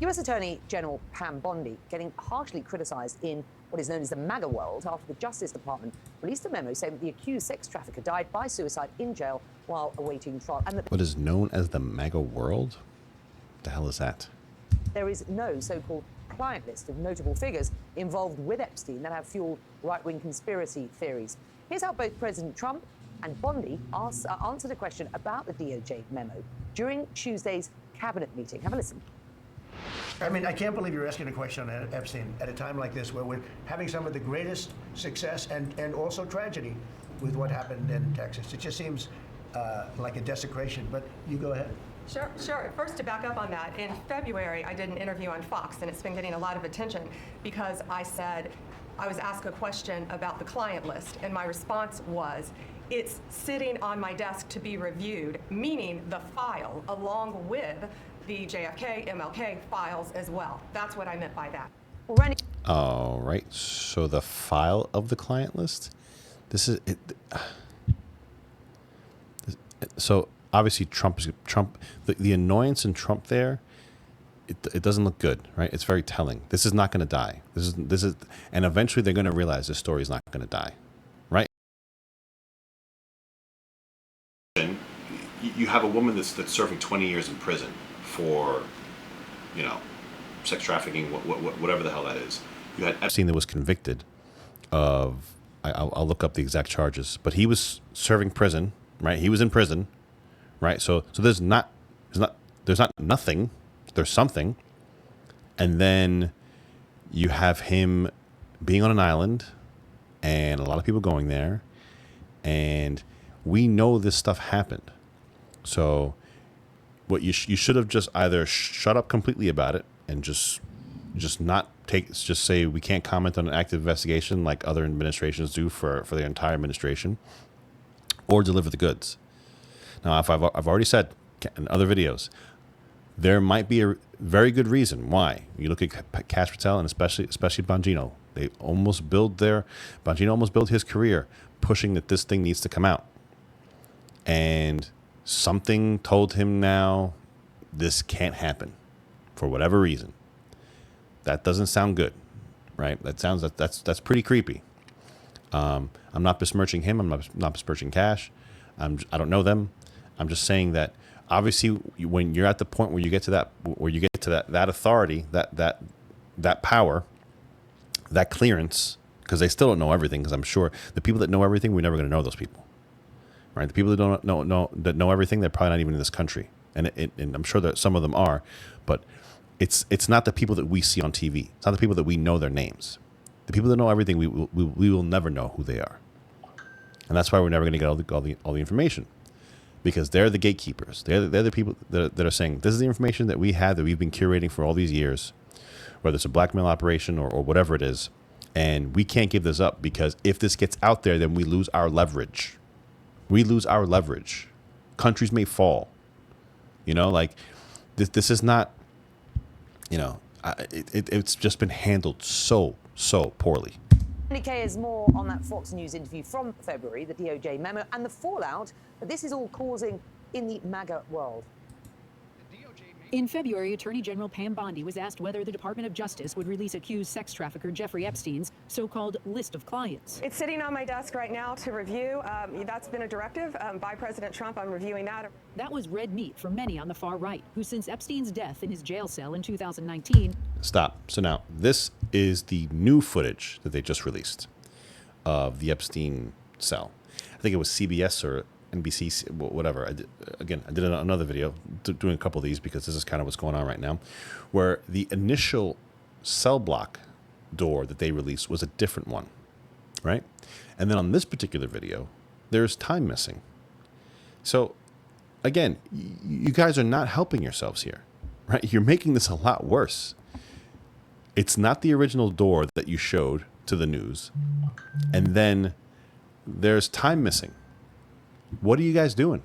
US Attorney General Pam Bondi getting harshly criticized in what is known as the MAGA world after the Justice Department released a memo saying that the accused sex trafficker died by suicide in jail while awaiting trial. And that what is known as the MAGA world? What the hell is that? There is no so-called client list of notable figures involved with Epstein that have fueled right-wing conspiracy theories. Here's how both President Trump and Bondi answered a question about the DOJ memo during Tuesday's cabinet meeting. Have a listen. I mean, I can't believe you're asking a question on Epstein at a time like this where we're having some of the greatest success and also tragedy with what happened in Texas. It just seems like a desecration, but you go ahead. Sure. First, to back up on that, in February, I did an interview on Fox, and it's been getting a lot of attention because I said I was asked a question about the client list, and my response was, it's sitting on my desk to be reviewed, meaning the file, along with the JFK, MLK files as well. That's what I meant by that. All right. So the file of the client list, this is it. So obviously Trump, the annoyance in Trump there, it doesn't look good, right? It's very telling. This is not going to die. This is, and eventually they're going to realize this story is not going to die, right? You have a woman that's serving 20 years in prison for, sex trafficking, whatever the hell that is. You had Epstein that was convicted of, I'll look up the exact charges, but he was serving prison, right? He was in prison, right? So there's not nothing, there's something. And then you have him being on an island and a lot of people going there, and we know this stuff happened. So what you should have just either shut up completely about it and just say we can't comment on an active investigation like other administrations do for their entire administration, or deliver the goods. Now, if I've already said in other videos, there might be a very good reason why. You look at Cash Patel and especially Bongino. Bongino almost built his career pushing that this thing needs to come out. And something told him now this can't happen for whatever reason. That doesn't sound good, right? That's pretty creepy. I'm not besmirching him. I'm not besmirching Cash. I don't know them. I'm just saying that obviously when you're at the point where you get to that authority, that power, that clearance, because they still don't know everything. Because I'm sure the people that know everything, we're never going to know those people. Right, the people that don't know everything, they're probably not even in this country, and I'm sure that some of them are, but it's not the people that we see on TV. It's not the people that we know their names. The people that know everything, we will never know who they are, and that's why we're never going to get all the information, because they're the gatekeepers. They're the people that are saying this is the information that we have that we've been curating for all these years, whether it's a blackmail operation or whatever it is, and we can't give this up because if this gets out there, then we lose our leverage. We lose our leverage. Countries may fall. This is not, it's just been handled so poorly. K is more on that Fox News interview from February, the DOJ memo, and the fallout that this is all causing in the MAGA world. In February, Attorney General Pam Bondi was asked whether the Department of Justice would release accused sex trafficker Jeffrey Epstein's so-called list of clients. It's sitting on my desk right now to review. That's been a directive by President Trump. I'm reviewing that. That was red meat for many on the far right, who since Epstein's death in his jail cell in 2019... Stop. So now, this is the new footage that they just released of the Epstein cell. I think it was CBS or NBC, whatever. I did another video doing a couple of these because this is kind of what's going on right now, where the initial cell block door that they released was a different one, right? And then on this particular video, there's time missing. So again, you guys are not helping yourselves here, right? You're making this a lot worse. It's not the original door that you showed to the news, and then there's time missing. What are you guys doing?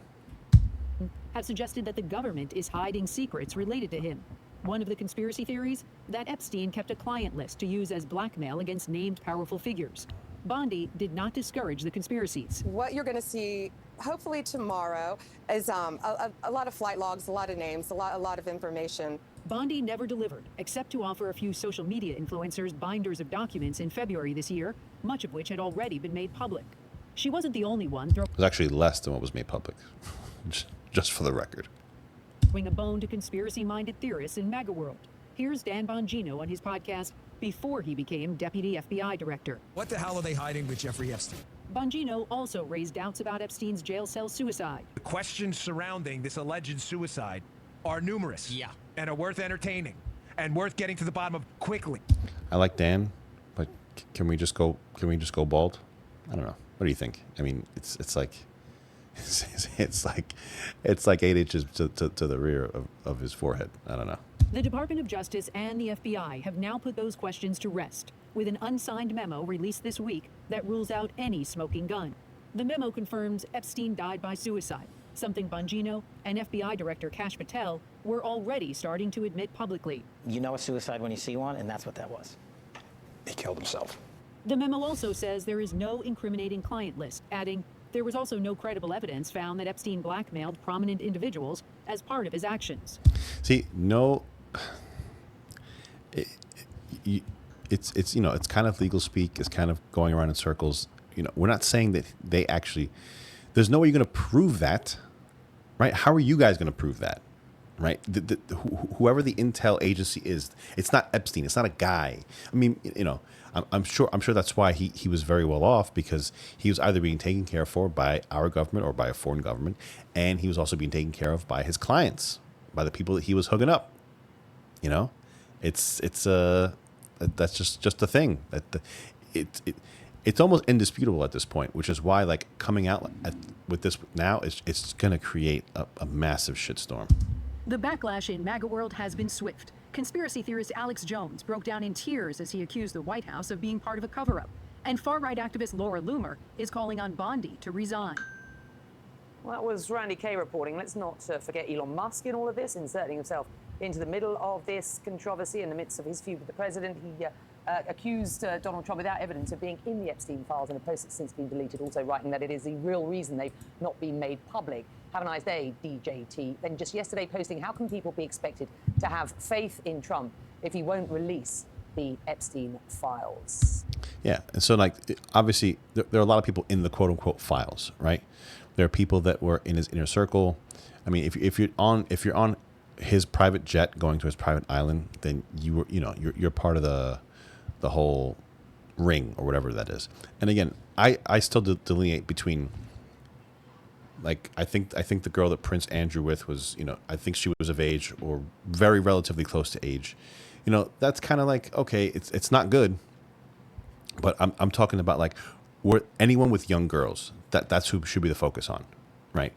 Have suggested that the government is hiding secrets related to him. One of the conspiracy theories, that Epstein kept a client list to use as blackmail against named powerful figures. Bondi did not discourage the conspiracies. What you're going to see, hopefully tomorrow, is a lot of flight logs, a lot of names, a lot of information. Bondi never delivered, except to offer a few social media influencers binders of documents in February this year, much of which had already been made public. She wasn't the only one It was actually less than what was made public, just for the record. throwing a bone to conspiracy-minded theorists in MAGA world. Here's Dan Bongino on his podcast before he became Deputy FBI Director. What the hell are they hiding with Jeffrey Epstein? Bongino also raised doubts about Epstein's jail cell suicide. The questions surrounding this alleged suicide are numerous. Yeah. And are worth entertaining and worth getting to the bottom of quickly. I like Dan, but can we just go bald? I don't know. What do you think? I mean, it's like 8 inches to the rear of his forehead. I don't know. The Department of Justice and the FBI have now put those questions to rest with an unsigned memo released this week that rules out any smoking gun. The memo confirms Epstein died by suicide, something Bongino and FBI Director Kash Patel were already starting to admit publicly. You know a suicide when you see one, and that's what that was. He killed himself. The memo also says there is no incriminating client list, adding, there was also no credible evidence found that Epstein blackmailed prominent individuals as part of his actions. See, no, it's you know, it's kind of legal speak. It's kind of going around in circles. You know, we're not saying that they actually. There's no way you're going to prove that, right? How are you guys going to prove that, right? Whoever the intel agency is, it's not Epstein. It's not a guy. I mean, you know, I'm sure that's why he was very well off, because he was either being taken care of by our government or by a foreign government, and he was also being taken care of by his clients, by the people that he was hooking up. You know, that's just the thing that it's almost indisputable at this point, which is why, like, coming out with this now it's going to create a massive shitstorm. The backlash in MAGA world has been swift. Conspiracy theorist Alex Jones broke down in tears as he accused the White House of being part of a cover-up. And far-right activist Laura Loomer is calling on Bondi to resign. Well, that was Randy Kay reporting. Let's not forget Elon Musk in all of this, inserting himself into the middle of this controversy in the midst of his feud with the president. He accused Donald Trump without evidence of being in the Epstein files in a post that's since been deleted, also writing that it is the real reason they've not been made public. Have a nice day, DJT. Then just yesterday posting, how can people be expected to have faith in Trump if he won't release the Epstein files? Yeah, and so, like, obviously there are a lot of people in the quote-unquote files, right? There are people that were in his inner circle. I mean, if you're on his private jet going to his private island, then you're part of the whole ring or whatever that is. And again, I still delineate between, like, I think the girl that Prince Andrew with was, you know, I think she was of age or very relatively close to age. You know, that's kind of like, okay, it's not good, but I'm talking about, like, anyone with young girls, that's who should be the focus on, right?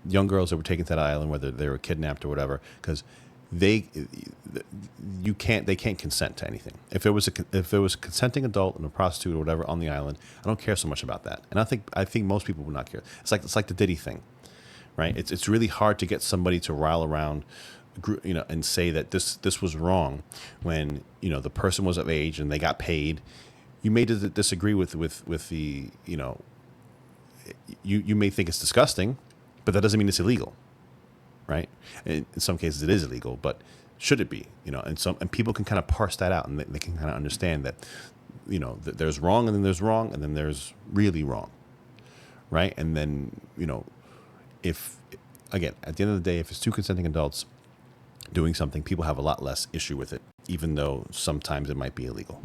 Young girls that were taken to that island, whether they were kidnapped or whatever, because they can't consent to anything. If there was a consenting adult and a prostitute or whatever on the island, I don't care so much about that. And I think most people would not care. It's like the Diddy thing, right? It's really hard to get somebody to rile around, you know, and say that this was wrong when, you know, the person was of age and they got paid. You may disagree with the, you know, you may think it's disgusting, but that doesn't mean it's illegal, right? In some cases it is illegal, but should it be? You know, and people can kind of parse that out, and they can kind of understand that, you know, that there's wrong, and then there's wrong, and then there's really wrong, right? And then, you know, if, again, at the end of the day, if it's two consenting adults doing something, people have a lot less issue with it, even though sometimes it might be illegal.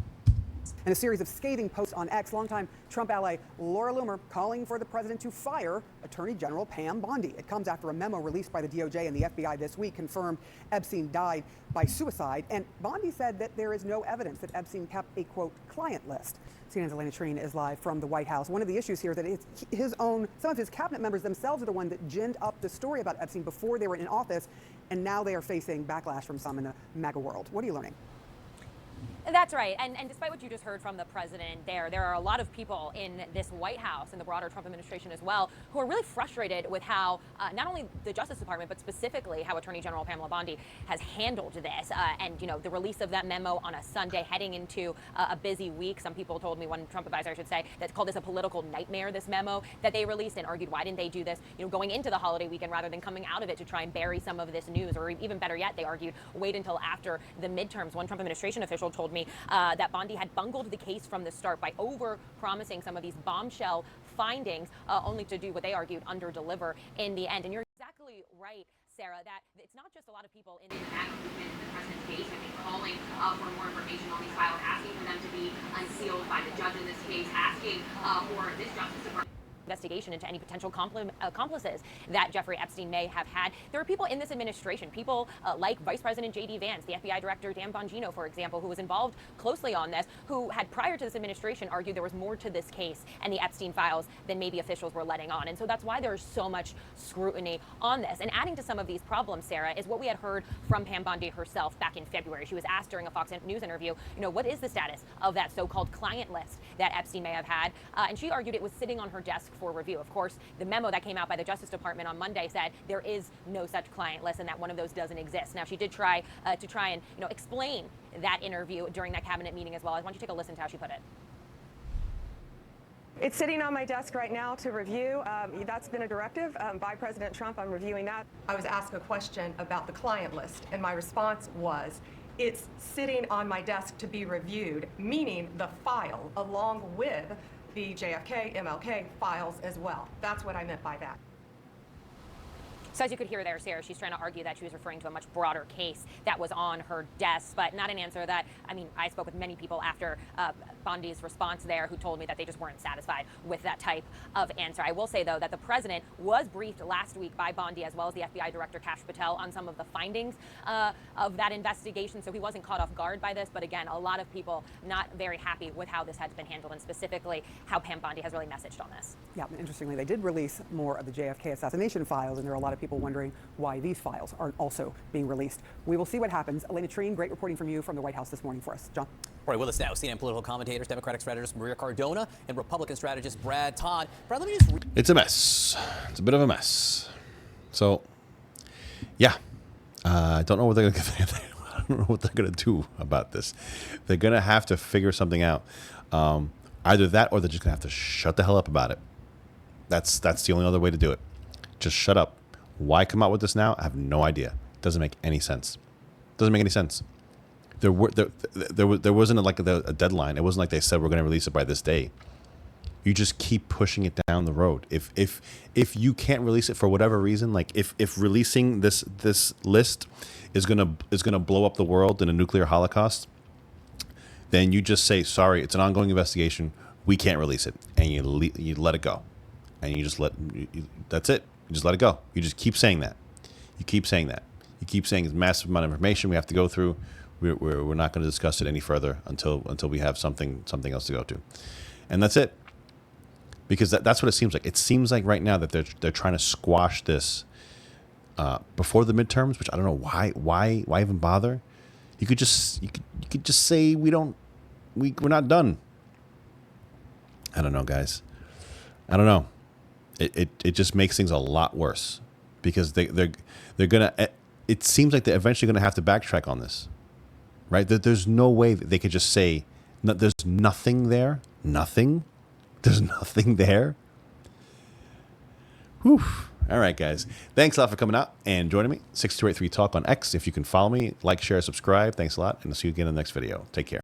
In a series of scathing posts on X, longtime Trump ally Laura Loomer calling for the president to fire Attorney General Pam Bondi. It comes after a memo released by the DOJ and the FBI this week confirmed Epstein died by suicide. And Bondi said that there is no evidence that Epstein kept a, quote, client list. CNN's Elena Trine is live from the White House. One of the issues here is that some of his cabinet members themselves are the one that ginned up the story about Epstein before they were in office, and now they are facing backlash from some in the MAGA world. What are you learning? That's right. And despite what you just heard from the president there are a lot of people in this White House and the broader Trump administration as well who are really frustrated with how not only the Justice Department, but specifically how Attorney General Pamela Bondi has handled this. And, you know, the release of that memo on a Sunday heading into a busy week. Some people told me, one Trump advisor, I should say, that called this a political nightmare, this memo that they released, and argued, why didn't they do this, you know, going into the holiday weekend rather than coming out of it to try and bury some of this news? Or even better yet, they argued, wait until after the midterms. One Trump administration official told me that Bondi had bungled the case from the start by over-promising some of these bombshell findings, only to do what they argued, under-deliver in the end. And you're exactly right, Sarah, that it's not just a lot of people in the president's case, I think, calling for more information on these files, asking for them to be unsealed by the judge in this case, asking for this Justice Department investigation into any potential accomplices that Jeffrey Epstein may have had. There are people in this administration, people like Vice President J.D. Vance, the FBI Director Dan Bongino, for example, who was involved closely on this, who had prior to this administration argued there was more to this case and the Epstein files than maybe officials were letting on. And so that's why there's so much scrutiny on this. And adding to some of these problems, Sarah, is what we had heard from Pam Bondi herself back in February. She was asked during a Fox News interview, you know, what is the status of that so-called client list that Epstein may have had? And she argued it was sitting on her desk for review. Of course, the memo that came out by the Justice Department on Monday said there is no such client list and that one of those doesn't exist. Now, she did try and, you know, explain that interview during that cabinet meeting as well. I want you to take a listen to how she put it. It's sitting on my desk right now to review. That's been a directive by President Trump. I'm reviewing that. I was asked a question about the client list, and my response was, it's sitting on my desk to be reviewed, meaning the file along with the JFK, MLK files as well. That's what I meant by that. So as you could hear there, Sarah, she's trying to argue that she was referring to a much broader case that was on her desk, but not an answer that, I mean, I spoke with many people after Bondi's response there who told me that they just weren't satisfied with that type of answer. I will say, though, that the president was briefed last week by Bondi as well as the FBI Director Kash Patel on some of the findings of that investigation, so he wasn't caught off guard by this, but again, a lot of people not very happy with how this has been handled and specifically how Pam Bondi has really messaged on this. Yeah, interestingly, they did release more of the JFK assassination files, and there are a lot of people wondering why these files aren't also being released. We will see what happens. Elena Treen, great reporting from you from the White House this morning for us. John? All right, with us now, CNN political commentators, Democratic strategist Maria Cardona, and Republican strategist Brad Todd. Brad, let me just... It's a mess. It's a bit of a mess. So, yeah. I don't know what they're going to I don't know what they're going to do about this. They're going to have to figure something out. Either that or they're just going to have to shut the hell up about it. That's the only other way to do it. Just shut up. Why come out with this now? I have no idea. It doesn't make any sense. Doesn't make any sense. There wasn't like a deadline. It wasn't like they said we're going to release it by this day. You just keep pushing it down the road. If you can't release it for whatever reason, like if releasing this list is gonna blow up the world in a nuclear holocaust, then you just say sorry. It's an ongoing investigation. We can't release it, and you let it go, and you just that's it. You just let it go. You just keep saying that. You keep saying that. You keep saying it's a massive amount of information we have to go through. We're not going to discuss it any further until we have something else to go to, and that's it. Because that's what it seems like. It seems like right now that they're trying to squash this before the midterms, which I don't know why even bother. You could just say we're not done. I don't know, guys. I don't know. It just makes things a lot worse because they're gonna. It seems like they're eventually gonna have to backtrack on this, right? There's no way that they could just say there's nothing there, nothing. There's nothing there. Whew. All right, guys. Thanks a lot for coming out and joining me. 6283 Talk on X. If you can follow me, like, share, subscribe. Thanks a lot, and I'll see you again in the next video. Take care.